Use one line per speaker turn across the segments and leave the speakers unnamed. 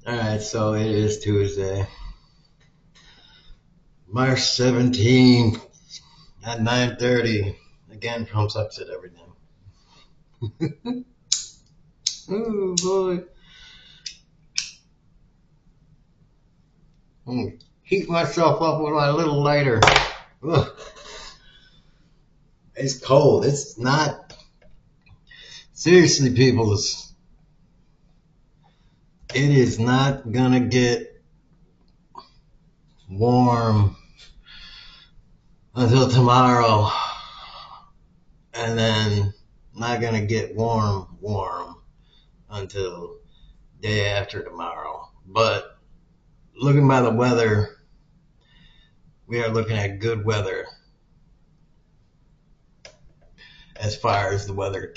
Alright, so it is Tuesday, March 17th at 9:30. Again, Trump sucks at everything. Oh boy. I'm gonna heat myself up with my little lighter. Ugh. It's cold. It's not. Seriously, people, it is not gonna get warm until tomorrow. And then not gonna get warm until day after tomorrow. But looking by the weather, we are looking at good weather as far as the weather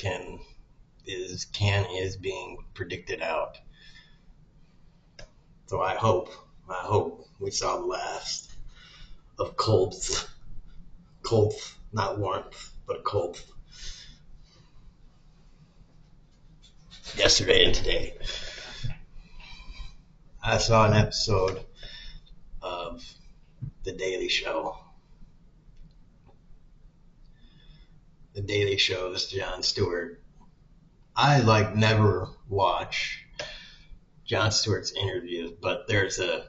is being predicted out. So I hope we saw the last of cold, not warmth, but cold yesterday and today. I saw an episode of The Daily Show. The Daily Show's Jon Stewart. I never watch Jon Stewart's interviews, but there's a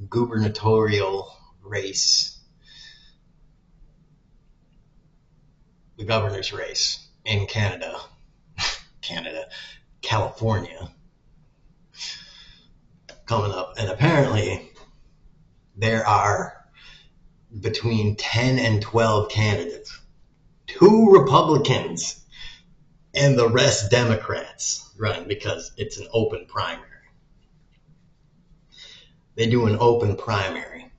gubernatorial race, the governor's race in California, coming up. And apparently there are between 10 and 12 candidates. 2 Republicans and the rest Democrats running because it's an open primary. They do an open primary.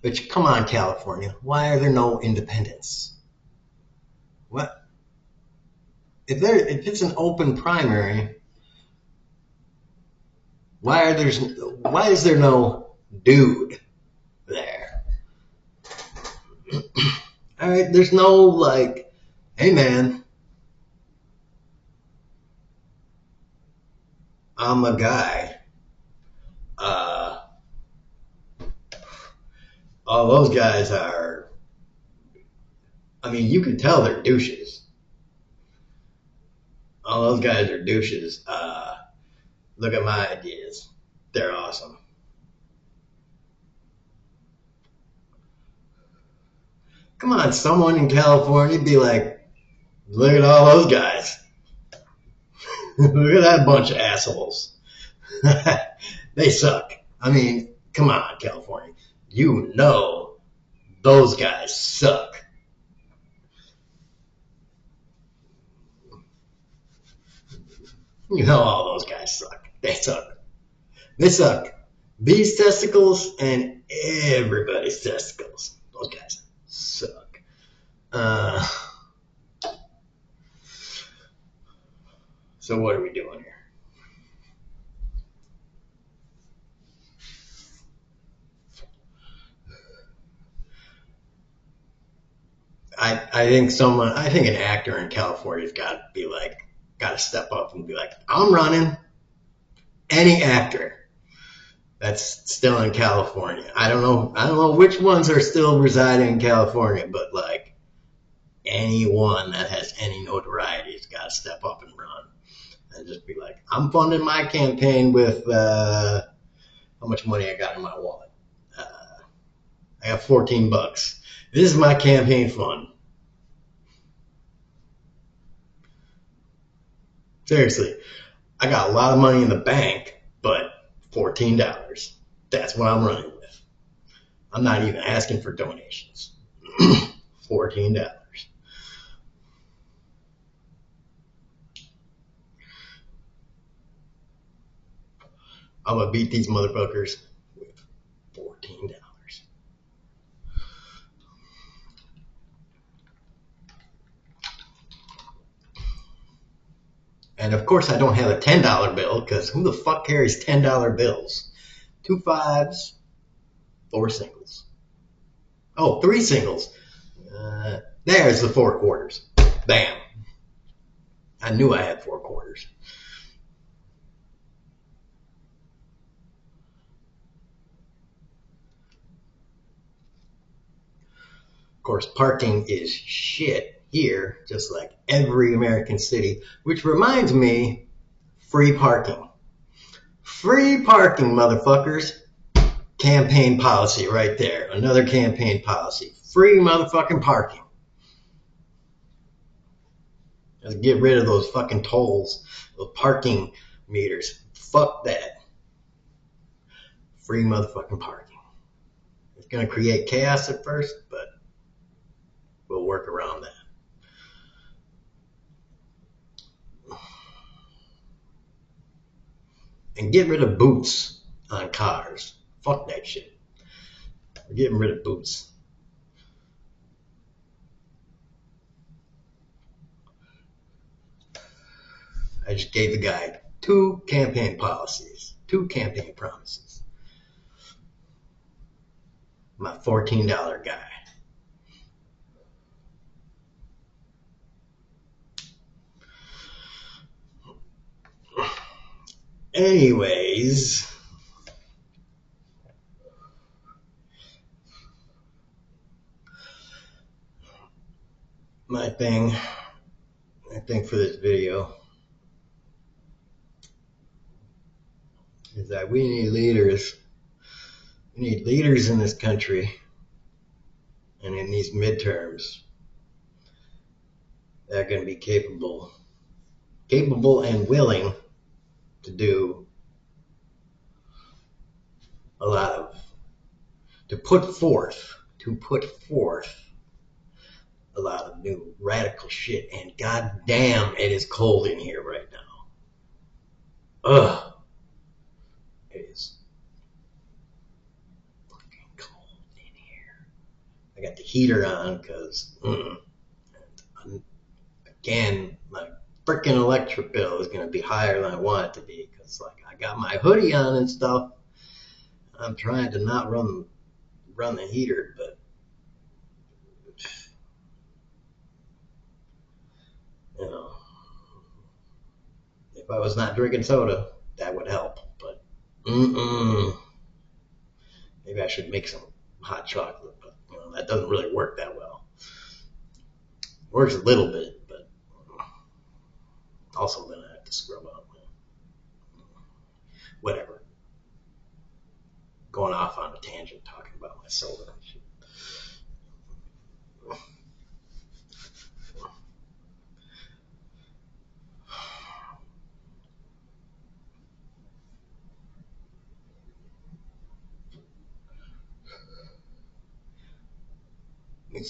But come on, California, why are there no independents? What? If it's an open primary, why is there no dude there? All right, there's no hey man, I'm a guy. All those guys are. I mean, you can tell they're douches. All those guys are douches. Look at my ideas. They're awesome. Come on, someone in California be like, look at all those guys. Look at that bunch of assholes. They suck. I mean, come on, California. You know those guys suck. You know all those guys suck. They suck. They suck. These testicles and everybody's testicles. Those guys suck. Uh, so what are we doing here? I think an actor in California's got to step up and be like, I'm running. Any actor that's still in California. I don't know which ones are still residing in California, but anyone that has any notoriety has got to step up and run and just be like, I'm funding my campaign with how much money I got in my wallet. I got $14. This is my campaign fund. Seriously, I got a lot of money in the bank, but $14. That's what I'm running with. I'm not even asking for donations. $14. I'm gonna beat these motherfuckers with $14. And of course, I don't have a $10 bill because who the fuck carries $10 bills? 2 5s, 4 singles. Oh, three singles. There's the four quarters. Bam. I knew I had four quarters. Of course, parking is shit here, just like every American city, which reminds me, free parking. Free parking, motherfuckers. Campaign policy right there. Another campaign policy. Free motherfucking parking. Let's get rid of those fucking tolls, those parking meters. Fuck that. Free motherfucking parking. It's going to create chaos at first, but we'll work around that. And get rid of boots on cars. Fuck that shit. We're getting rid of boots. I just gave the guy two campaign policies, two campaign promises. My $14 guy. Anyways, my thing, I think for this video is that we need leaders. We need leaders in this country and in these midterms that are going to be capable and willing to do a lot of, to put forth a lot of new radical shit. And goddamn, it is cold in here right now. Ugh, it is fucking cold in here. I got the heater on because, again, my freaking electric bill is going to be higher than I want it to be because, like, I got my hoodie on and stuff. I'm trying to not run the heater, but you know, if I was not drinking soda, that would help. But maybe I should make some hot chocolate, but that doesn't really work that well. Works a little bit, but also then I have to scrub up. Whatever. Going off on a tangent talking about my soda. It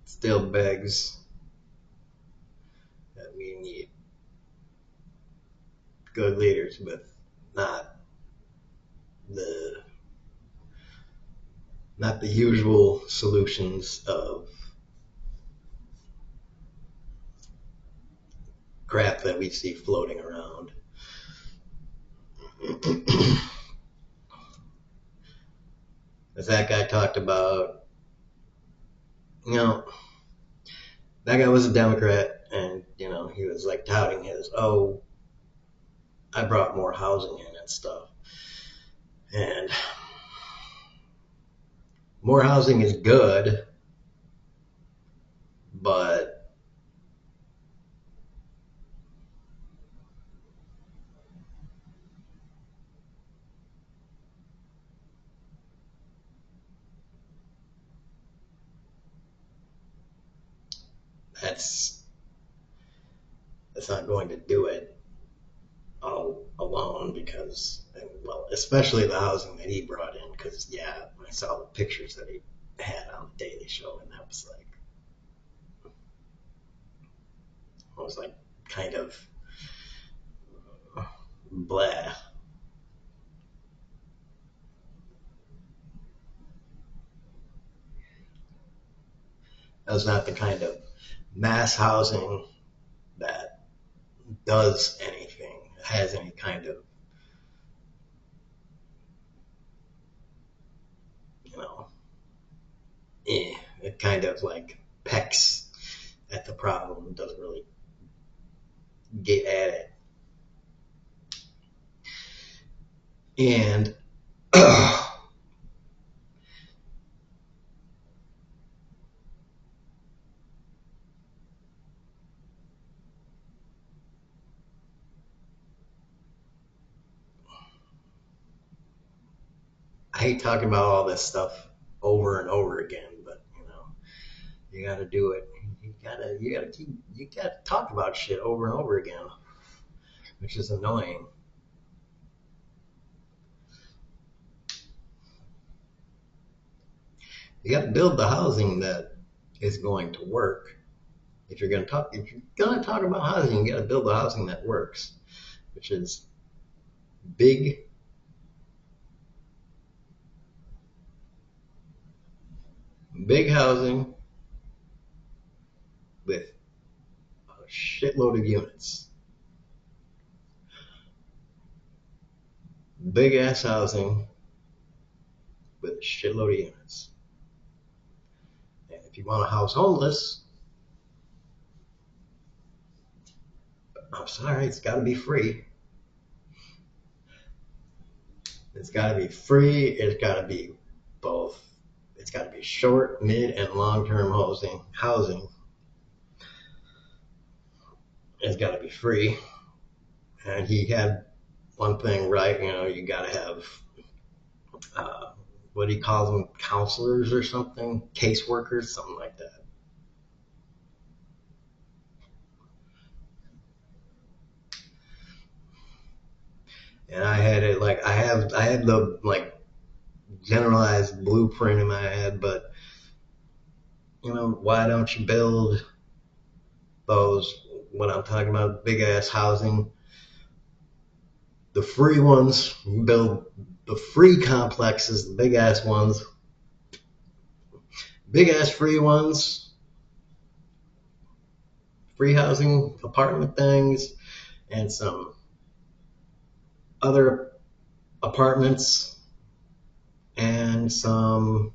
still begs that we need good leaders, but not the usual solutions of crap that we see floating around. As that guy talked about, that guy was a Democrat, and he was like touting his, I brought more housing in and stuff. And more housing is good, but that's not going to do it all alone because, well, especially the housing that he brought in, because, yeah, I saw the pictures that he had on the Daily Show, and that was like, kind of blah. That was not the kind of mass housing that does anything, has any kind of, you know, it kind of like pecks at the problem, doesn't really get at it. And I hate talking about all this stuff over and over again, but you gotta do it. You gotta talk about shit over and over again, which is annoying. You gotta build the housing that is going to work. If you're gonna talk about housing, you gotta build the housing that works, which is big, big housing with a shitload of units. Big ass housing with a shitload of units. And if you want to house homeless, I'm sorry, it's got to be free. It's got to be free. It's got to be both. It's got to be short, mid, and long-term housing. It's got to be free. And he had one thing right. You got to have what he calls them, counselors or something, caseworkers, something like that. And I had it like I had the like generalized blueprint in my head, but why don't you build those, what I'm talking about, big ass housing, the free ones, build the free complexes, the big ass ones, big ass free ones, free housing apartment things, and some other apartments and some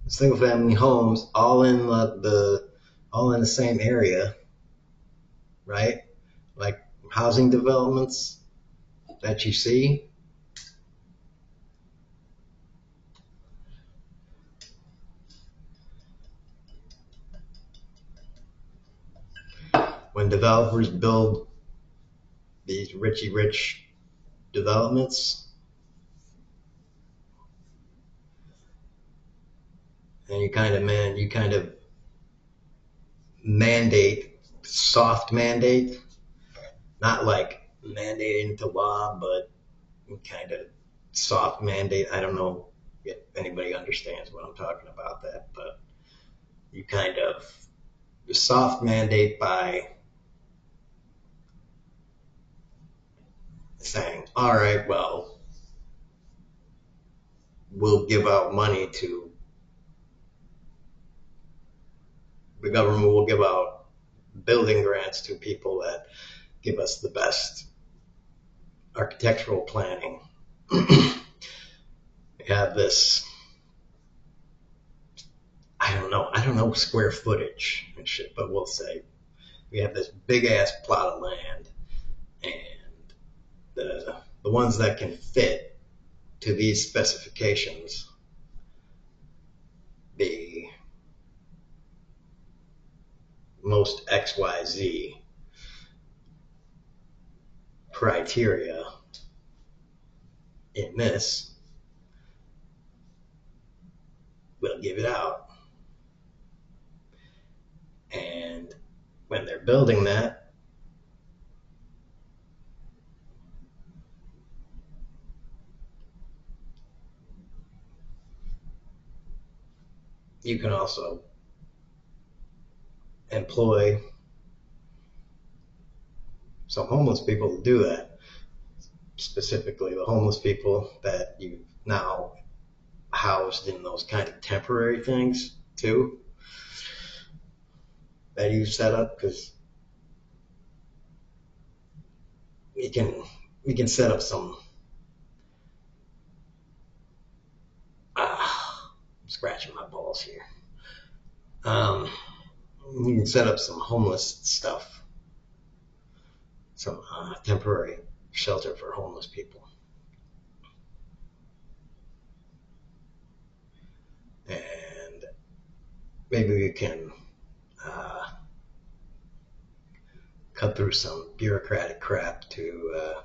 single family homes all in the same area, right? Like housing developments that you see. When developers build these richy rich developments, and you kind of mandate, soft mandate, not like mandate into law, but kind of soft mandate. I don't know if anybody understands what I'm talking about that, but you kind of soft mandate by saying, all right, well, we'll give out money to the government, will give out building grants to people that give us the best architectural planning. We have this, I don't know square footage and shit, but we'll say we have this big ass plot of land, and the ones that can fit to these specifications, the most XYZ criteria in this, we'll give it out. And when they're building that, you can also employ some homeless people to do that. Specifically, the homeless people that you've now housed in those kind of temporary things too, that you set up, because we can set up some scratching my balls here. Um, you can set up some homeless stuff, some temporary shelter for homeless people. And maybe we can uh, cut through some bureaucratic crap to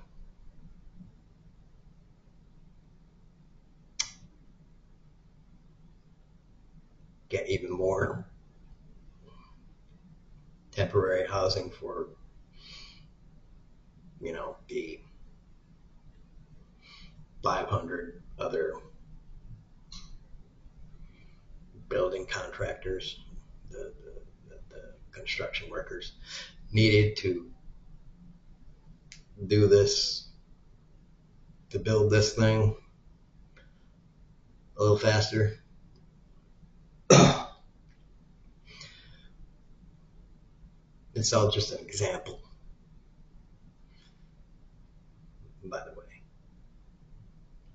get even more temporary housing for, the 500 other building contractors, the construction workers needed to do this, to build this thing a little faster. It's all just an example, by the way.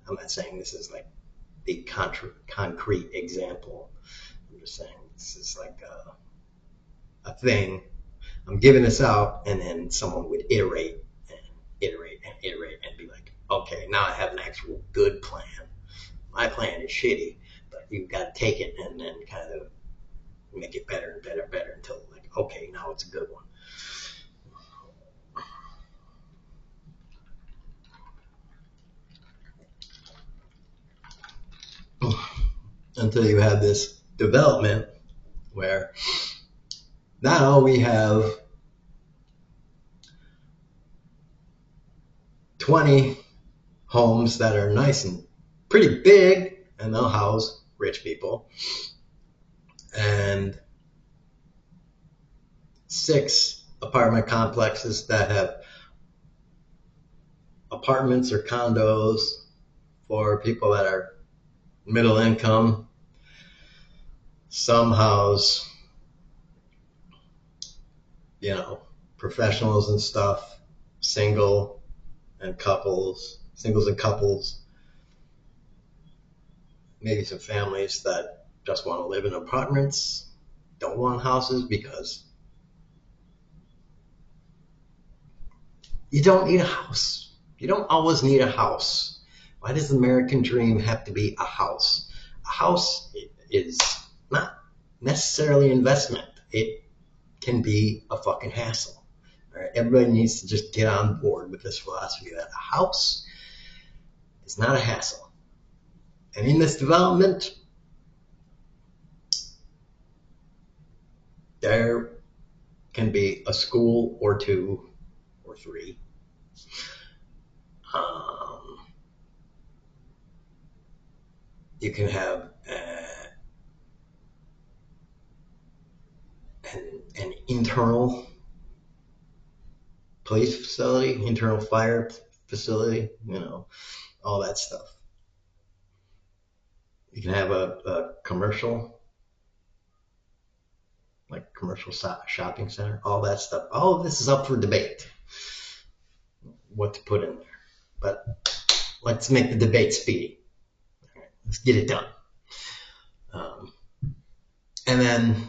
I'm not saying this is like the concrete example. I'm just saying this is like a thing. I'm giving this out, and then someone would iterate and iterate and iterate and be like, okay, now I have an actual good plan. My plan is shitty, but you've got to take it and then kind of make it better and better and better until like, okay, now it's a good one. Until you have this development where now we have 20 homes that are nice and pretty big, and they'll house rich people, and 6 apartment complexes that have apartments or condos for people that are middle income. Some house, professionals and stuff, singles and couples, maybe some families that just want to live in apartments, don't want houses because you don't need a house. You don't always need a house. Why does the American dream have to be a house? A house is not necessarily investment. It can be a fucking hassle. All right? Everybody needs to just get on board with this philosophy that a house is not a hassle. And in this development, there can be a school or 2 or 3. You can have an internal police facility, internal fire facility, all that stuff. You can have a commercial, like commercial shopping center, all that stuff. All of this is up for debate, what to put in there. But let's make the debate speedy. All right, let's get it done. And then,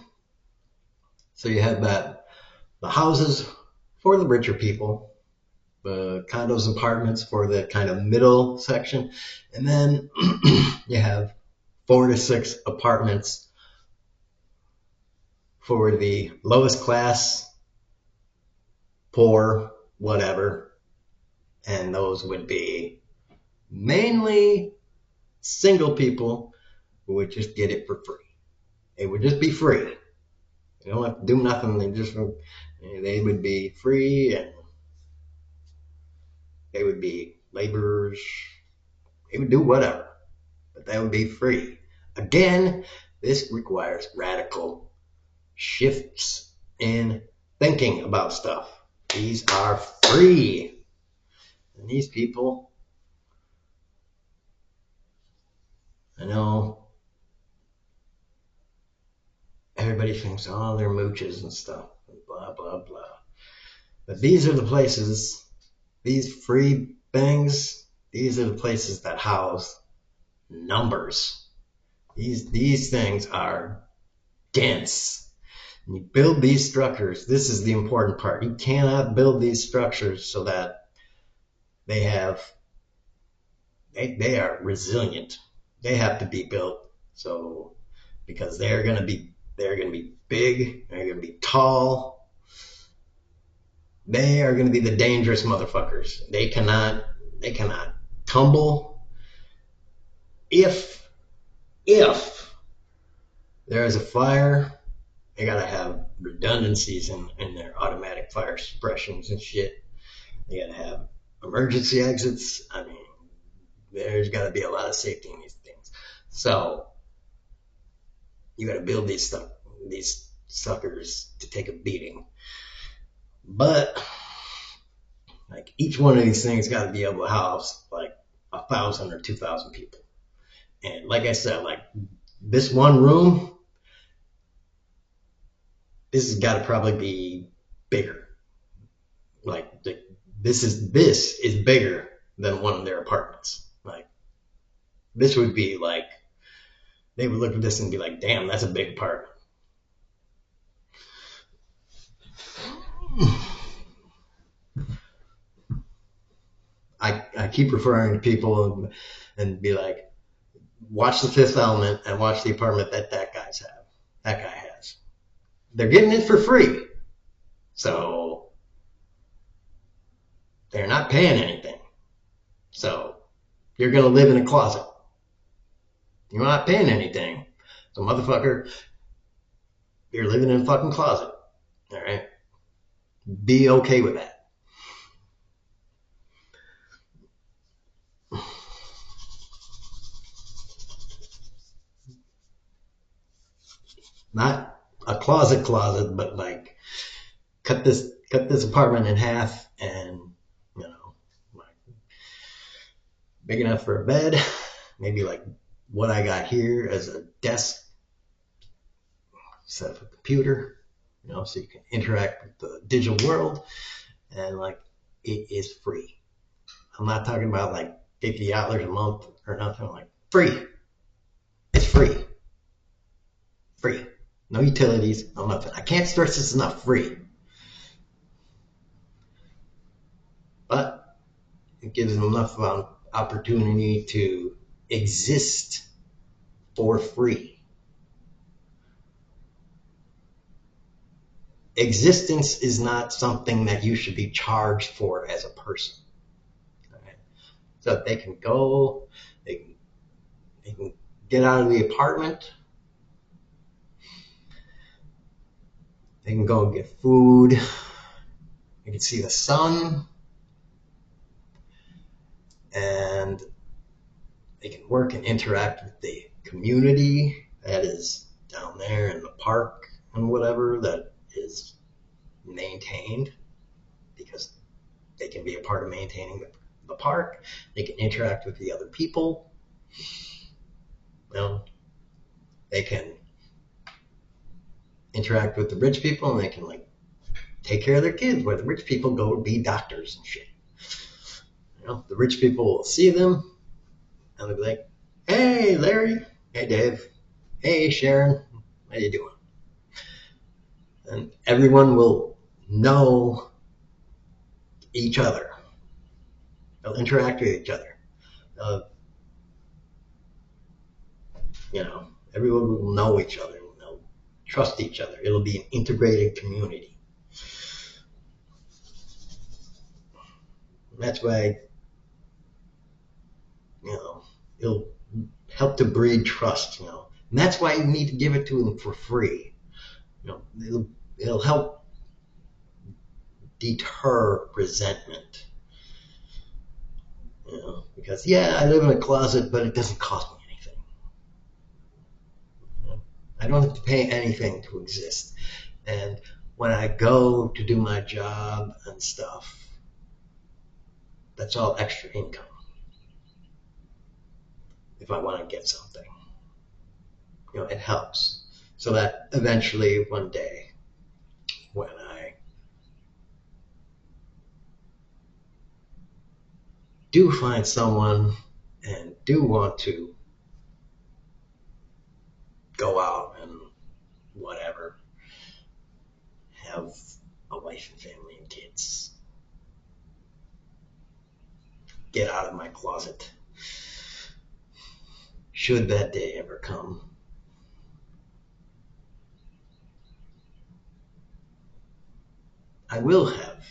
so you have the houses for the richer people, the condos and apartments for the kind of middle section, and then you have 4 to 6 apartments for the lowest class, poor, whatever, and those would be mainly single people who would just get it for free. It would just be free. You don't have to do nothing. They would be free, and they would be laborers. They would do whatever, but they would be free. Again, this requires radical shifts in thinking about stuff. These are free. And these people, I know everybody thinks, oh, they're mooches and stuff, and blah, blah, blah. But these are the places, these free things, these are the places that house numbers. These things are dense. And you build these structures. This is the important part. You cannot build these structures so that they have they are resilient. They have to be built so because they're gonna be big, they're gonna be tall, they are gonna be the dangerous motherfuckers. They cannot tumble. If there is a fire, they gotta have redundancies in their automatic fire suppressions and shit. They gotta have emergency exits. I mean, there's gotta be a lot of safety in these things. So you gotta build these suckers to take a beating. But like each one of these things gotta be able to house like 1,000 or 2,000 people. And like I said, like this one room, this has got to probably be bigger. Like this is bigger than one of their apartments. Like this would be like they would look at this and be like, "Damn, that's a big apartment." I keep referring to people and be like, watch The Fifth Element and watch the apartment that guy has. They're getting it for free, so they're not paying anything. So you're gonna live in a closet. You're not paying anything. So motherfucker, you're living in a fucking closet. All right, be okay with that. Not a closet, but like cut this apartment in half and like big enough for a bed, maybe like what I got here as a desk, set up a computer, so you can interact with the digital world, and like it is free. I'm not talking about like $50 a month or nothing. Like free. It's free. No utilities, no nothing. I can't stress this enough. Free, but it gives them enough opportunity to exist for free. Existence is not something that you should be charged for as a person. Right? So they can go, they can get out of the apartment, they can go and get food, they can see the sun, and they can work and interact with the community that is down there in the park and whatever that is maintained, because they can be a part of maintaining the park. They can interact with the other people. They can interact with the rich people, and they can like take care of their kids, where the rich people go to be doctors and shit. The rich people will see them and they'll be like, "Hey, Larry. Hey, Dave. Hey, Sharon. How you doing?" And everyone will know each other. They'll interact with each other. Uh, Everyone will know each other. They'll trust each other. It'll be an integrated community. And that's why, it'll help to breed trust. And that's why you need to give it to them for free. It'll help deter resentment. Because I live in a closet, but it doesn't cost me anything. I don't have to pay anything to exist. And when I go to do my job and stuff, that's all extra income. If I want to get something, it helps. So that eventually one day, when I do find someone and do want to go out and whatever, have a wife and family and kids, get out of my closet. Should that day ever come, I will have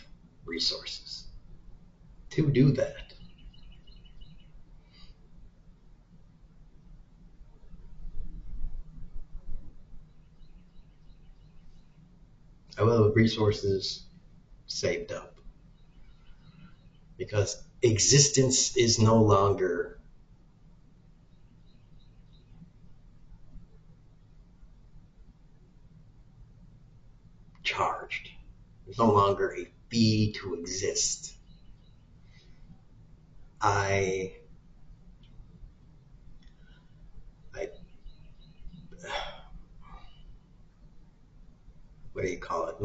resources to do that. I will have resources saved up because existence is no longer charged. There's no longer a fee to exist. I, I, what do you call it?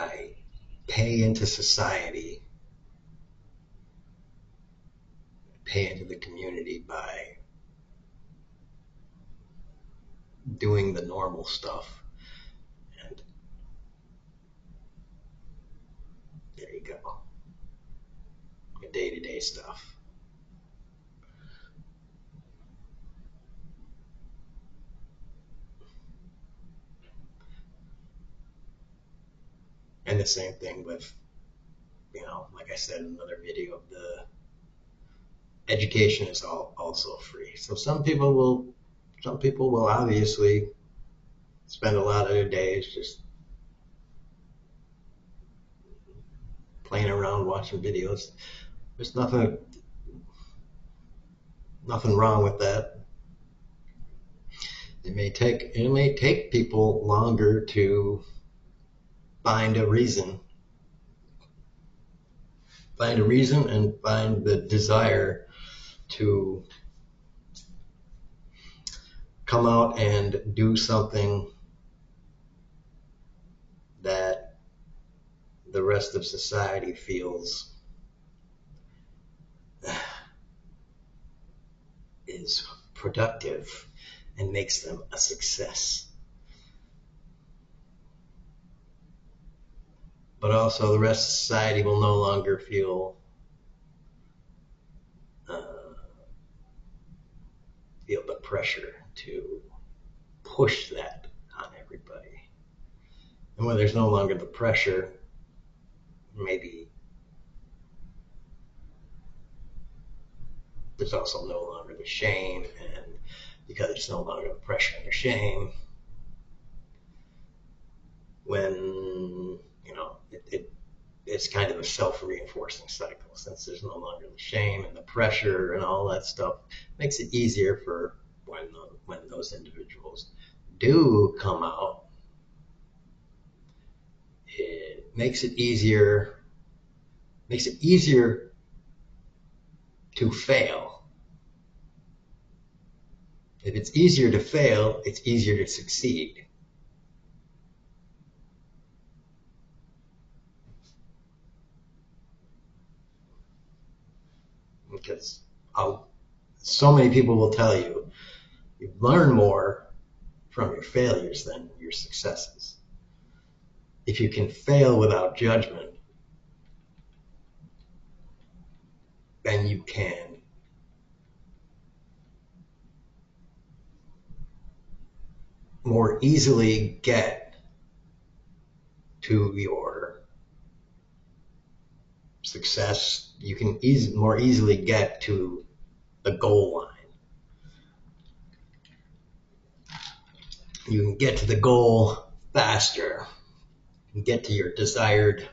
I pay into society, pay into the community by doing the normal stuff. And there you go. The day-to-day stuff. And the same thing with, like I said in another video, the education is also free. So some people will obviously spend a lot of their days just playing around watching videos. There's nothing wrong with that. It may take people longer to find a reason and find the desire to come out and do something that the rest of society feels is productive and makes them a success. But also the rest of society will no longer uh, feel the pressure to push that on everybody. And when there's no longer the pressure, maybe there's also no longer the shame, and because there's no longer the pressure and the shame, when it's kind of a self-reinforcing cycle. Since there's no longer the shame and the pressure and all that stuff, it makes it easier for when those individuals do come out. It makes it easier to fail. If it's easier to fail, it's easier to succeed. Because so many people will tell you learn more from your failures than your successes. If you can fail without judgment, then you can more easily get to your success. You can more easily get to the goal line. You can get to the goal faster. You can get to your desired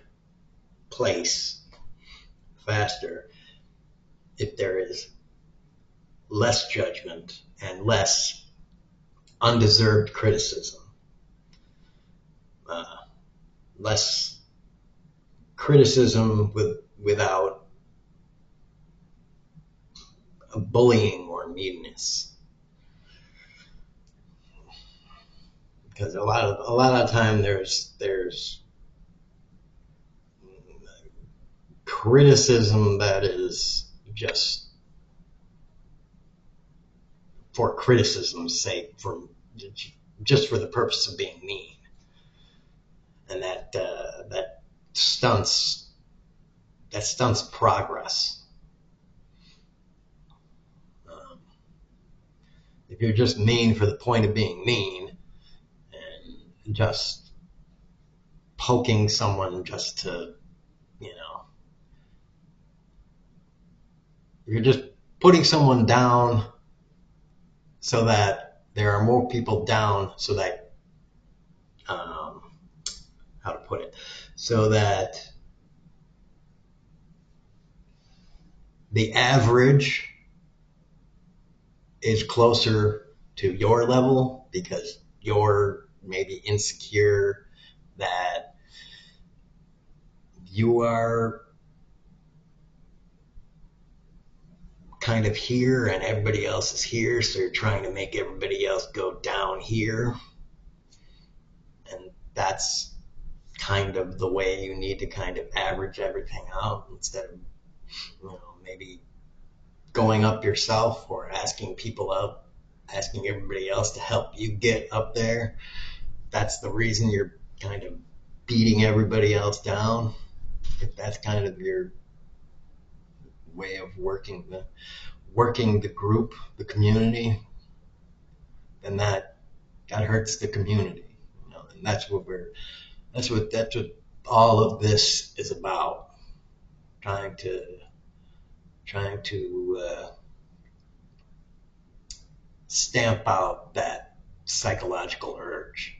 place faster if there is less judgment and less undeserved criticism. Less criticism without bullying or meanness. Because a lot of time there's criticism that is just for criticism's sake, just for the purpose of being mean, and that stunts progress. Um, if you're just mean for the point of being mean and just poking someone just to, you know, if you're just putting someone down so that there are more people down, so that, how to put it, so that the average is closer to your level because you're maybe insecure that you are kind of here and everybody else is here, so you're trying to make everybody else go down here. And that's kind of the way you need to kind of average everything out instead of, maybe going up yourself or asking people up, asking everybody else to help you get up there. That's the reason you're kind of beating everybody else down. If that's kind of your way of working the group, the community, then that hurts the community. And that's what all of this is about. Trying to stamp out that psychological urge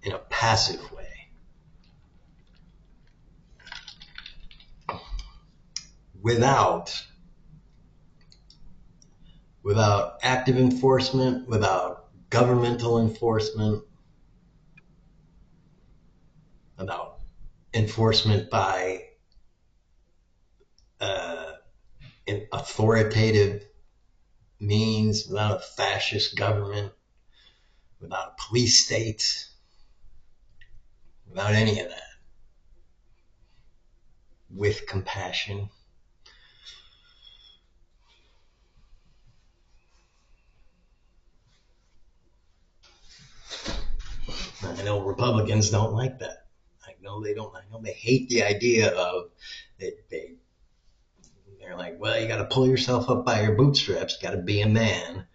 in a passive way. Without active enforcement, without governmental enforcement, without enforcement by an authoritative means, without a fascist government, without a police state, without any of that, with compassion. I know Republicans don't like that. I know they don't. I know they hate the idea of they're like, well, you got to pull yourself up by your bootstraps. You got to be a man.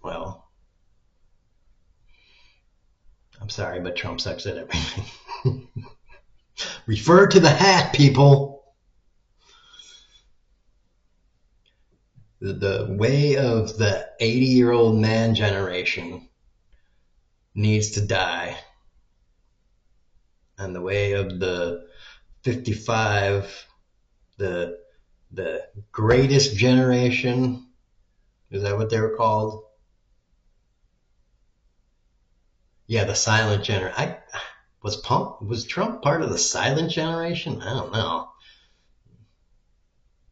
Well, I'm sorry, but Trump sucks at everything. Refer to the hat, people. The way of the 80-year-old man generation needs to die, and the way of the 55, the greatest generation, is that what they were called? Yeah, the silent generation. Was Trump part of the silent generation? I don't know.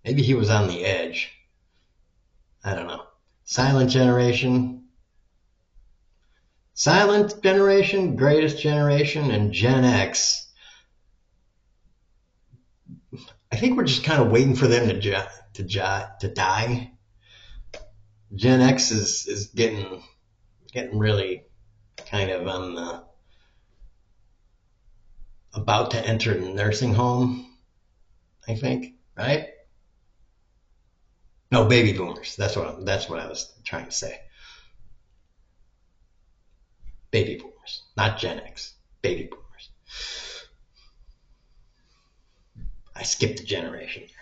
Maybe he was on the edge. I don't know. Silent generation, greatest generation, and Gen X. I think we're just kind of waiting for them to die. Gen X is getting really kind of on the about to enter the nursing home, I think, right? No, baby boomers. That's what I was trying to say. Baby boomers, not Gen X. Baby boomers. I skipped a generation here.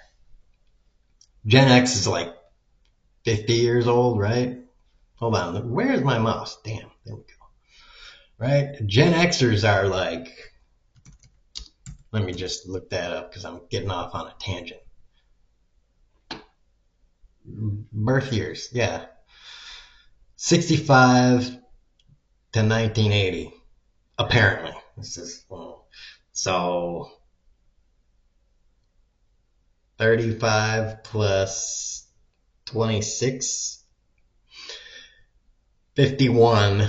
Gen X is like 50 years old, right? Hold on. Where's my mouse? Damn. There we go. Right? Gen Xers are like, let me just look that up because I'm getting off on a tangent. Birth years, yeah. 65 to 1980, apparently. This is, so 35 plus 26, 51,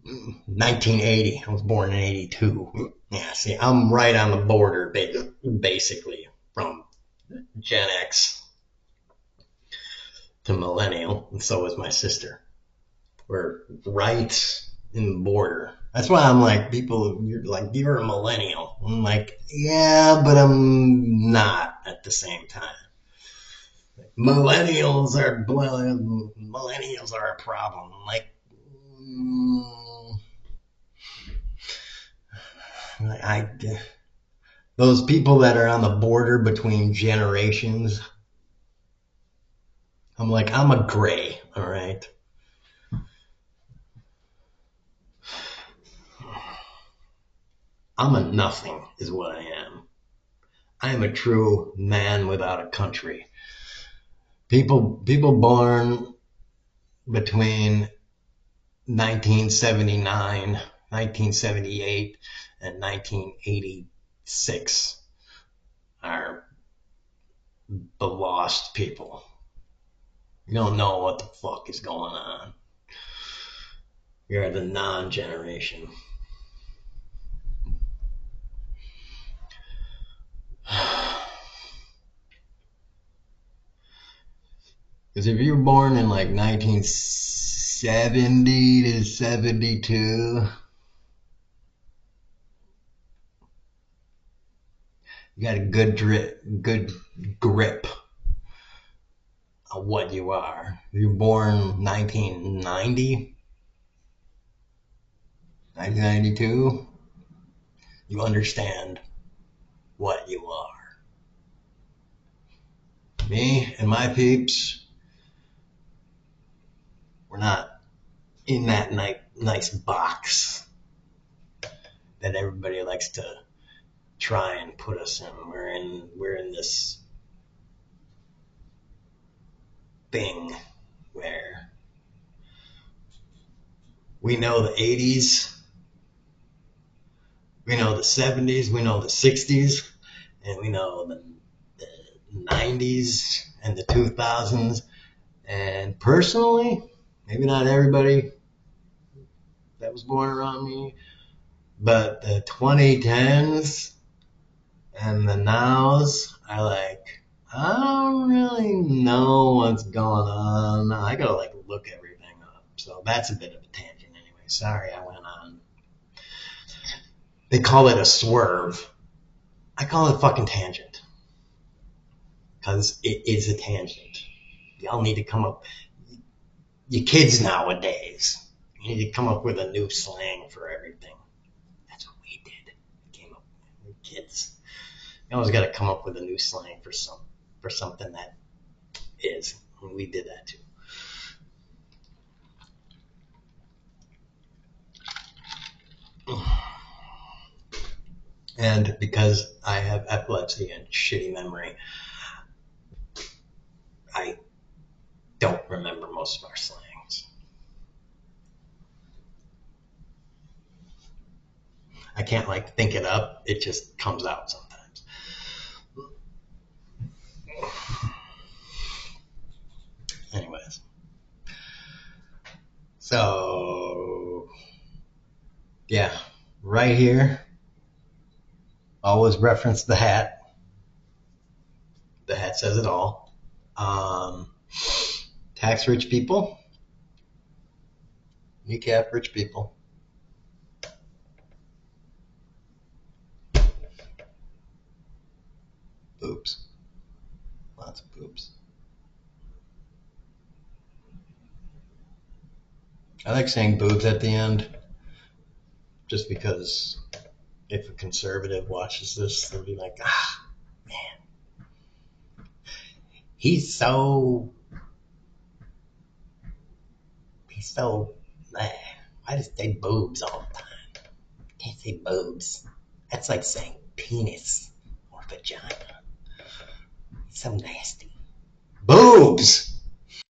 1980. I was born in 82. Yeah, see, I'm right on the border, basically, from Gen X to millennial, and so is my sister. We're right in the border. That's why I'm like, people, you're like, you're a millennial. I'm like, yeah, but I'm not at the same time. Millennials are a problem. I'm like, I those people that are on the border between generations. I'm like, I'm a gray, all right. I'm a nothing, is what I am. I am a true man without a country. People born between 1979, 1978, and 1986 are the lost people. You don't know what the fuck is going on. You're the non-generation. Because if you were born in like 1970 to 72, you got a good grip of what you are. If you're born 1990, 1992, you understand what you are. Me and my peeps, we're not in that nice box that everybody likes to try and put us in. We're in this thing where we know the 80s, we know the 70s, we know the 60s, and we know the 90s and the 2000s. And personally, maybe not everybody that was born around me, but the 2010s and the nows, I don't really know what's going on. I gotta look everything up. So that's a bit of a tangent anyway. Sorry I went on. They call it a swerve. I call it fucking tangent. Because it is a tangent. Y'all need to come up, you kids nowadays, you need to come up with a new slang for everything. That's what we did. Came up with kids. You always got to come up with a new slang for something that is. And we did that too. And because I have epilepsy and shitty memory, I don't remember most of our slangs. I can't think it up. It just comes out sometimes. Anyways. So, yeah, right here, always reference the hat. The hat says it all. Tax rich people. Kneecap rich people. Boobs. Lots of boobs. I like saying boobs at the end just because if a conservative watches this, they'll be like, man, he's so, why does he say boobs all the time? Can't say boobs. That's like saying penis or vagina. It's so nasty. Boobs!